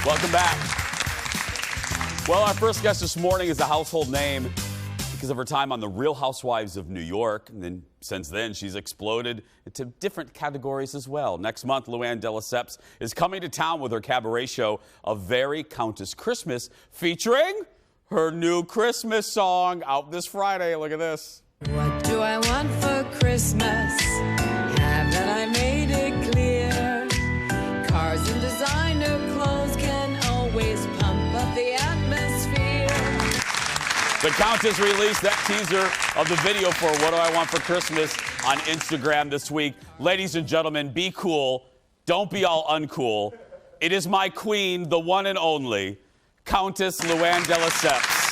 Welcome back. Well, our first guest this morning is a household name because of her time on the Real Housewives of New York. And then since then, she's exploded into different categories as well. Next month, Luann De Lessups is coming to town with her cabaret show, A Very Countess Christmas, featuring her new Christmas song out this Friday. Look at this. What do I want for Christmas? Haven't I made it clear? Cars and designer clothes can always pump up the atmosphere. The Countess released that teaser of the video for What Do I Want for Christmas on Instagram this week. Ladies and gentlemen, be cool. Don't be all uncool. It is my queen, the one and only, Countess Luann De Lessups.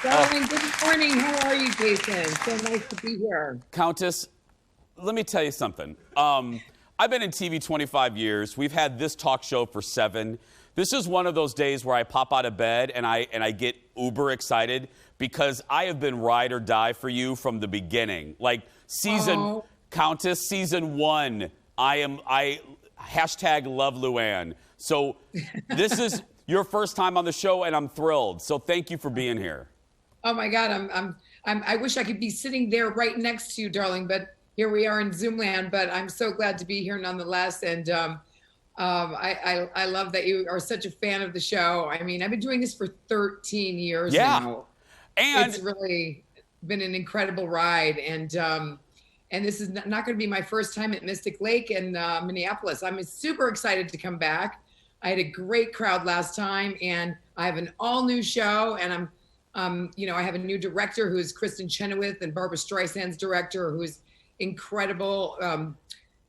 Darling, good morning. How are you, Jason? So nice to be here. Countess, let me tell you something. I've been in TV 25 years. We've had this talk show for 7. This is one of those days where I pop out of bed and I get uber excited because I have been ride or die for you from the beginning. Like Countess season 1. I hashtag love Luann. So this is your first time on the show and I'm thrilled. So thank you for being here. Oh my God, I wish I could be sitting there right next to you, darling, but here we are in Zoom land. But I'm so glad to be here nonetheless. And I love that you are such a fan of the show. I mean, I've been doing this for 13 years now. And it's really been an incredible ride. And this is not going to be my first time at Mystic Lake in Minneapolis. I'm super excited to come back. I had a great crowd last time, and I have an all new show, and I have a new director who's Kristen Chenoweth, and Barbara Streisand's director who's incredible,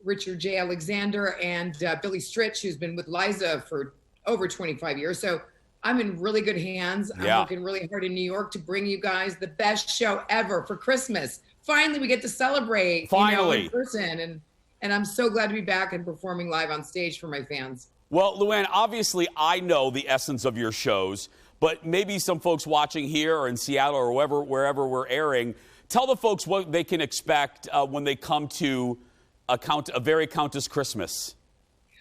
Richard J. Alexander, and Billy Stritch, who's been with Liza for over 25 years. So I'm in really good hands. I'm working really hard in New York to bring you guys the best show ever for Christmas. Finally, we get to celebrate in person, and I'm so glad to be back and performing live on stage for my fans. Well, Luann, obviously I know the essence of your shows, but maybe some folks watching here or in Seattle or wherever we're airing, tell the folks what they can expect when they come to A Very Countess Christmas.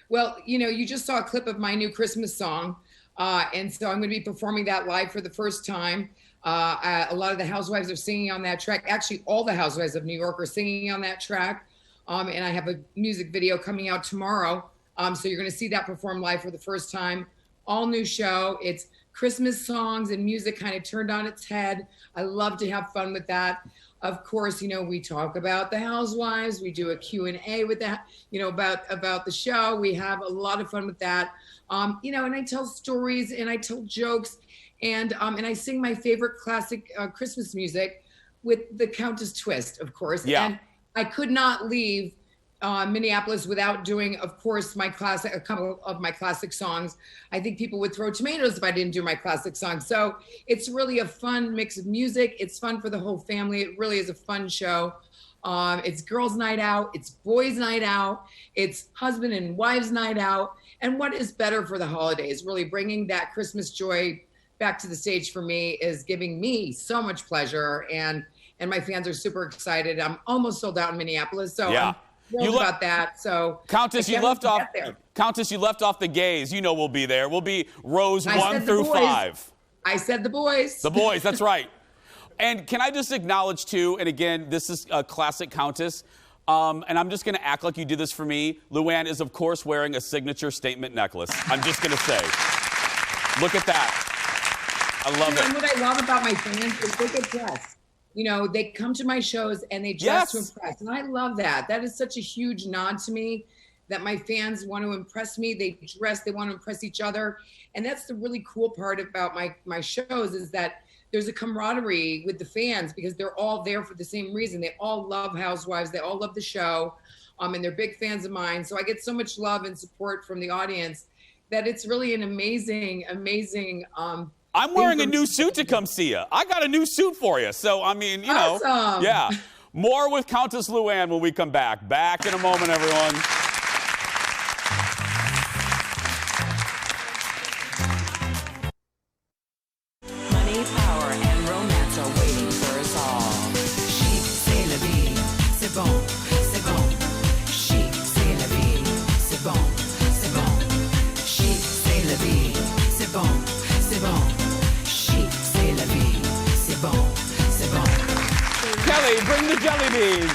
Well, you just saw a clip of my new Christmas song, and so I'm going to be performing that live for the first time. A lot of the housewives are singing on that track. Actually, all the housewives of New York are singing on that track, and I have a music video coming out tomorrow. So you're going to see that performed live for the first time. All new show. It's Christmas songs and music kind of turned on its head. I love to have fun with that. Of course, we talk about the housewives. We do a Q&A with that, about the show. We have a lot of fun with that. And I tell stories and I tell jokes and I sing my favorite classic Christmas music with the Countess twist, of course. Yeah. And I could not leave Minneapolis without doing, of course, a couple of my classic songs. I think people would throw tomatoes if I didn't do my classic songs. So it's really a fun mix of music. It's fun for the whole family. It really is a fun show. It's girls' night out. It's boys' night out. It's husband and wives' night out. And what is better for the holidays? Really bringing that Christmas joy back to the stage for me is giving me so much pleasure. And my fans are super excited. I'm almost sold out in Minneapolis. So I'm thrilled about that. So Countess, you left off the gays. We'll be there. We'll be rows 1 through 5. I said the boys. The boys, that's right. And can I just acknowledge too, and again, this is a classic Countess, and I'm just going to act like you did this for me. Luann is, of course, wearing a signature statement necklace. I'm just going to say, look at that. I love it. And what I love about my fans is they get dressed. They come to my shows and they dress to impress. And I love that. That is such a huge nod to me that my fans want to impress me. They dress, they want to impress each other. And that's the really cool part about my shows is that there's a camaraderie with the fans because they're all there for the same reason. They all love Housewives. They all love the show. And they're big fans of mine. So I get so much love and support from the audience that it's really an amazing I'm wearing a new suit to come see you. I got a new suit for you. So, awesome. Yeah. More with Countess Luann when we come back. Back in a moment, everyone. Money, power, and romance are waiting for us all. Chic, c'est la vie, c'est bon, c'est bon. Chic, c'est la vie, c'est bon, c'est bon. Housewives.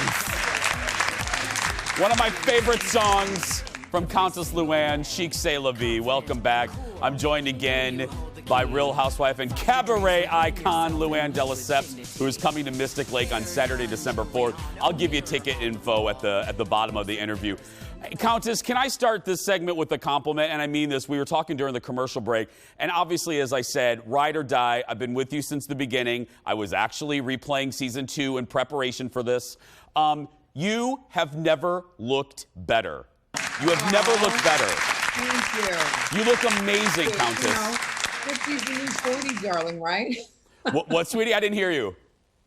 One of my favorite songs from Countess Luann, Chic C'est La Vie. Welcome back. I'm joined again by Real Housewife and cabaret icon Luann De Lessups, who is coming to Mystic Lake on Saturday, December 4th. I'll give you ticket info at the bottom of the interview. Hey, Countess, can I start this segment with a compliment? And I mean this. We were talking during the commercial break. And obviously, as I said, ride or die. I've been with you since the beginning. I was actually replaying season 2 in preparation for this. You have never looked better. You have never looked better. Thank you. You look amazing, Countess. You know, 50's the new 40, darling, right? What, sweetie? I didn't hear you.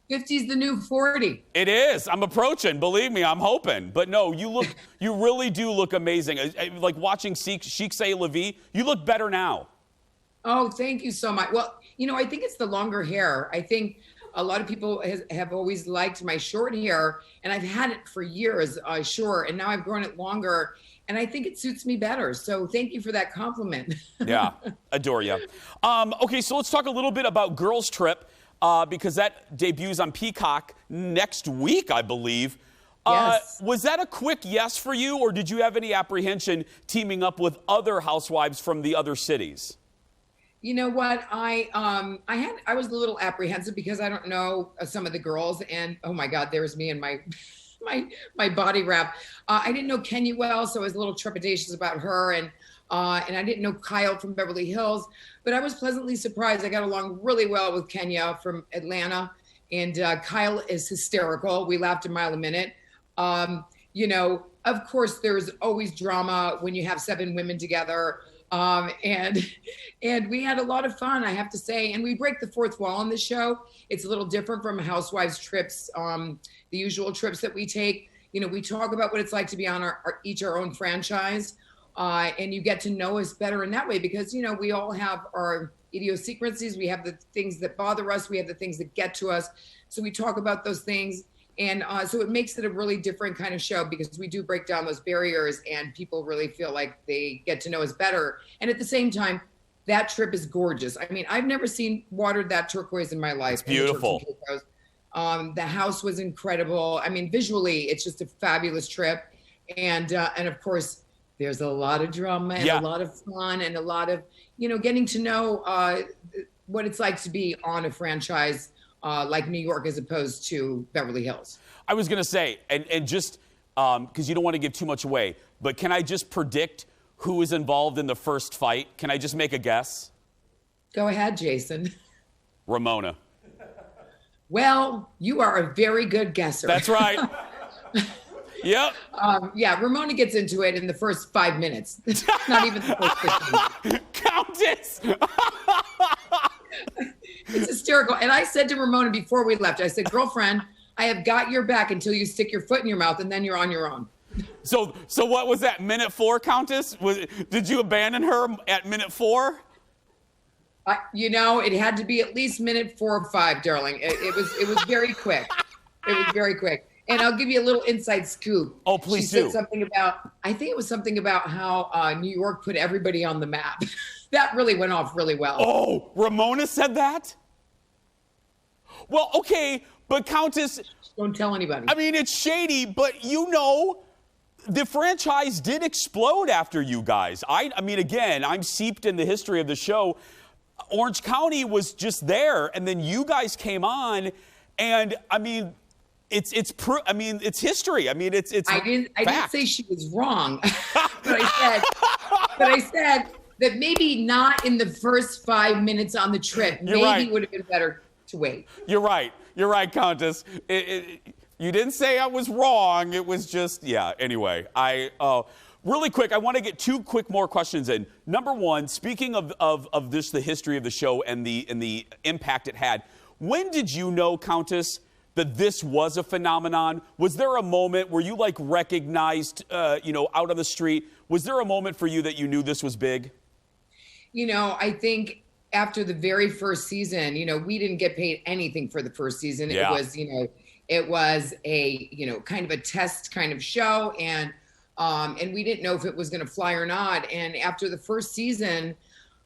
50's the new 40. It is. I'm approaching. Believe me, I'm hoping. But no, you really do look amazing. Like watching Chic C'est La Vie, you look better now. Oh, thank you so much. Well, you know, I think it's the longer hair. I think a lot of people have always liked my short hair, and I've had it for years, short, and now I've grown it longer, and I think it suits me better. So thank you for that compliment. Yeah, adore you. Okay, so let's talk a little bit about Girls Trip, because that debuts on Peacock next week, I believe. Yes. Was that a quick yes for you, or did you have any apprehension teaming up with other housewives from the other cities? You know what? I was a little apprehensive because I don't know some of the girls, and oh my God, there's me and my body wrap. I didn't know Kenya well, so I was a little trepidatious about her, and I didn't know Kyle from Beverly Hills, but I was pleasantly surprised. I got along really well with Kenya from Atlanta, and Kyle is hysterical. We laughed a mile a minute. You know, of course, there's always drama when you have 7 women together. And we had a lot of fun, I have to say. And we break the fourth wall on this show. It's a little different from Housewives trips, the usual trips that we take. You know, we talk about what it's like to be on our own franchise. And you get to know us better in that way because, you know, we all have our idiosyncrasies. We have the things that bother us. We have the things that get to us. So we talk about those things. And so it makes it a really different kind of show because we do break down those barriers and people really feel like they get to know us better. And at the same time, that trip is gorgeous. I mean, I've never seen water that turquoise in my life. It's beautiful. The house was incredible. I mean, visually, it's just a fabulous trip. And of course, there's a lot of drama and a lot of fun and a lot of, you know, getting to know what it's like to be on a franchise like New York as opposed to Beverly Hills. I was going to say, and just because you don't want to give too much away, but can I just predict who is involved in the first fight? Can I just make a guess? Go ahead, Jason. Ramona. Well, you are a very good guesser. That's right. Yep. Yeah, Ramona gets into it in the first 5 minutes. Not even the first 15. Countess! It's hysterical. And I said to Ramona before we left, I said, girlfriend, I have got your back until you stick your foot in your mouth and then you're on your own. So what was that, minute 4, Countess? Did you abandon her at minute 4? You know, it had to be at least minute 4 or 5, darling. It was very quick. It was very quick. And I'll give you a little inside scoop. Oh, please do. She said something about, I think it was something about how New York put everybody on the map. That really went off really well. Oh, Ramona said that? Well, okay, but Countess... Don't tell anybody. I mean, it's shady, but you know, the franchise did explode after you guys. I mean, again, I'm seeped in the history of the show. Orange County was just there, and then you guys came on, and I mean... It's history. I mean, it's. I didn't say she was wrong, but I said that maybe not in the first 5 minutes on the trip. Maybe it would have been better to wait. You're right. You're right, Countess. You didn't say I was wrong. It was just, yeah. Anyway, really quick, I want to get 2 quick more questions in. Number 1, speaking of this, the history of the show and the impact it had. When did you know, Countess, that this was a phenomenon? Was there a moment where you recognized, out on the street, was there a moment for you that you knew this was big? You know, I think after the very first season, you know, we didn't get paid anything for the first season. Yeah. It was a, kind of a test kind of show. And we didn't know if it was going to fly or not. And after the first season,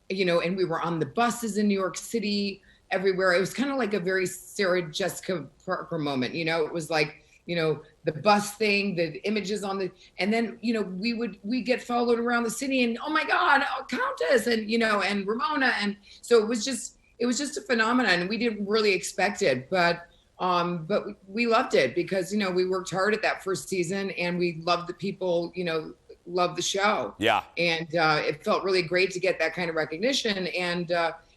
and we were on the buses in New York City, everywhere. It was kind of like a very Sarah Jessica Parker moment. It was like the bus thing, the images on the, and then, we get followed around the city and, oh my God, Countess and, and Ramona. And so it was just a phenomenon, and we didn't really expect it, but we loved it because, we worked hard at that first season and we loved the people, loved the show. Yeah. And it felt really great to get that kind of recognition. And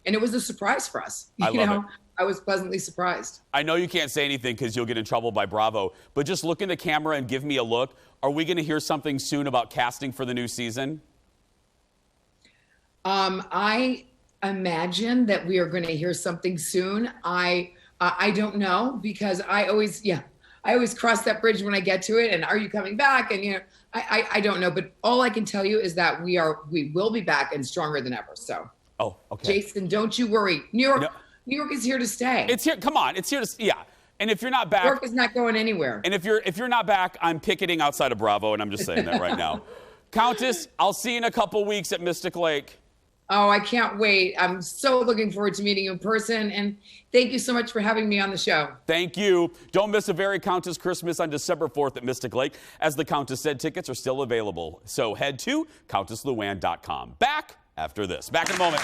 it was a surprise for us. I love it. I was pleasantly surprised. I know you can't say anything because you'll get in trouble by Bravo, but just look in the camera and give me a look. Are we going to hear something soon about casting for the new season? I imagine that we are going to hear something soon. I don't know, because I always cross that bridge when I get to it. And are you coming back? And I don't know, but all I can tell you is that we will be back and stronger than ever. So, okay. Jason, don't you worry. New York is here to stay. It's here. Come on, it's here to. Yeah. And if you're not back, New York is not going anywhere. And if you're not back, I'm picketing outside of Bravo, and I'm just saying that right now. Countess, I'll see you in a couple weeks at Mystic Lake. Oh, I can't wait. I'm so looking forward to meeting you in person. And thank you so much for having me on the show. Thank you. Don't miss a very Countess Christmas on December 4th at Mystic Lake. As the Countess said, tickets are still available. So head to CountessLuann.com. Back after this. Back in a moment.